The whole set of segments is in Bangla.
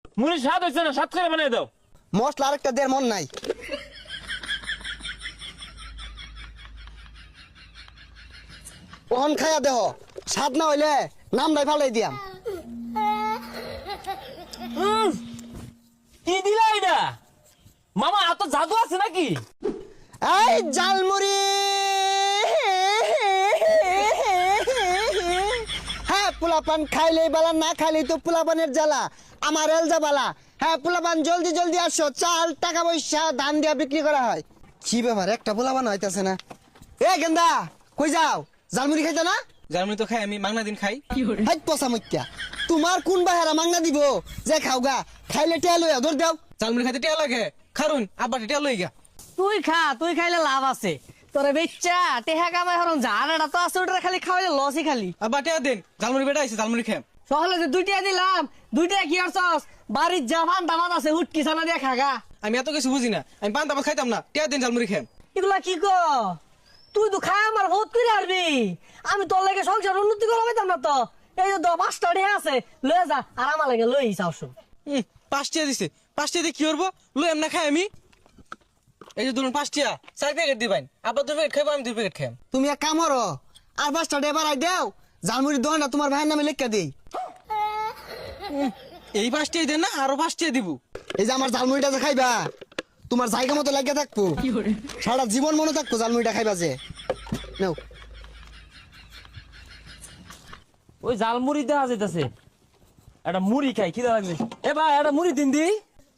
মুড়ি স্বাদ হইছে না, স্বাদ করে বানাই দাও। মশলা আরেকটা দেড় মন নাই। ওহন খাইয়া দেহ, স্বাদ না হইলে নাম নাই ফালাই দিয়াম। কি দিলা এটা মামা? এত জাদু আছে নাকি? এই জালমুড়ি, হ্যাঁ পোলাপান খাইলেই বালা, না খাইলেই তো পোলাপানের জ্বালা। আমার এলজা বালা। হ্যাঁ পোলাপান জলদি জলদি আসো, চাল টাকা পয়সা ধান দিয়া বিক্রি করা হয়। কি ব্যাপার, একটা পোলাপান হইতাছে না। এ গেন্দা কই যাও? জালমুড়ি খাইতে না? জার্মানি তো খাই, আমি মাংনা দিন খাই। হাই পচা মত্যা, তোমার কোন বাহারা মাংনা দিব যে খাওগা? খাইলে টেয়া লইয়া ধর দাও। জার্মানি খাইতে টিয়া লাগে, খারুন আব্বা টিয়া লই গা। তুই খা, তুই খাইলে লাভ আছে। তোরে বেচ্চা টেহা কামাই হরং জানাটা তো আছে, ওটা খালি খাওয়াইলে লসই খালি। আব্বা টিয়া দিন, জার্মানি বেটা আইছে, জার্মানি খাম। সহলে যে দুইটা দিলাম, দুইটা কি করছস? বাড়ির জাফান দামাত আছে, হুটকি ছানা দিয়ে খাগা। আমি এত কিছু বুঝি না, আমি পান তামাক খাইতাম না, টিয়া দিন জার্মানি খাম। এগুলা কি ক? তুই তো খাই আমার বহুত করে আসবি। আমি তোর লাগে সংসার উন্নতি করা পাইতাম না তো। এই যে 5টা ঢেয়া আছে, লয়ে যা আর আমার লাগে লই যাও শুন। 5 টিয়া দিছে, 5 টিয়া দিয়ে কি করবো? লই এমনা খাই আমি। এই যে ধরুন 5 টিয়া 4 প্যাকেট দিবেন, আব্বা 2 প্যাকেট খাইবো, আমি 2 প্যাকেট খাম। তুমি এক কাম করো, আর 5টা ডে বাড়াই দেও, জালমুড়ির দোকানটা তোমার ভাইয়ের নামে লেখা দেই। এই 5 টিয়া দেন না, আরো 5 টিয়া দিব। এই যে আমার জালমুড়িটা যে খাইবা, তোমার জায়গা মতো লাগিয়ে থাকবো, সারা জীবন মনে থাকবো জালমুড়িটা খাইবা যে। নাও। ওই জাল মুড়ি দেওয়া যাইতাছে, একটা মুড়ি খাই, খিদা লাগছে। এ ভাই একটা মুড়ি দিন দি।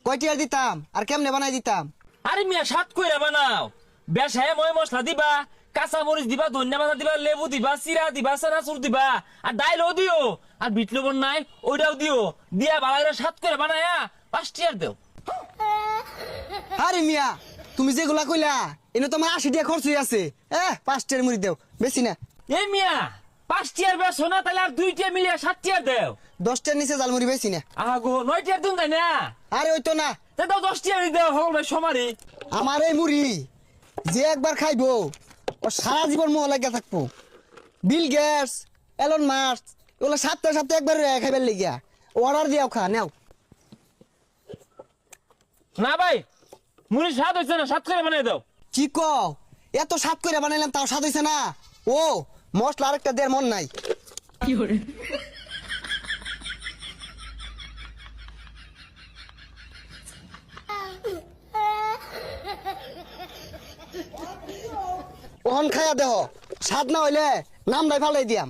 কয়টি আর দিতাম আর কেমনে বানাই দিতাম? আরে মিয়া স্বাদ কইরা বানাও, বেশ হ্যাঁ ময় মশলা দিবা, কাঁচা মরিচ দিবা, ধনিয়া পাতা দিবা, লেবু দিবা, চিরা দিবা, চানাচুর দিবা, আর ডাইলও দিও, আর বিট লবণ নাই ওইটাও দিও, দিয়া বালাইরা স্বাদ করে বানায়া 5 টিয়ার দেও। আরে মিয়া, তুমি যেগুলা কইলা এনে তোমার 80 টাকা খরচ হয়ে আছে। 5টার মুড়ি দেও, বেশি না। এ মিয়া 5 টিয়ার বেশ না, তাহলে আর 2 টিয়া মিলিয়ে 7 টিয়ার দেও। 10টার নিচে জালমুড়ি বেশি না। আগো 9 টিয়ার দিন তাই না? আরে ওই তো না, তা দাও 10 টিয়ারই দেও, হল ভাই সমারি। আমার এই মুড়ি যে একবার খাইবো ও সারা জীবন মোহ লাগিয়া থাকবো। বিল গেটস, এলন মাস্ক ওগুলো সপ্তাহে সপ্তাহে একবার খাইবার লেগিয়া অর্ডার দিয়াও খা নেও। না ভাই মুড়ি স্বাদ হইছে না, স্বাদ করে বানাই দাও। কি কও? এত স্বাদ করে বানাইলাম তাও স্বাদ হইছে না? ও মশলা আরেকটা দেড় মন নাই। ওহন খাইয়া দেহ, স্বাদ না হইলে নাম নাই ফালাই দিয়াম।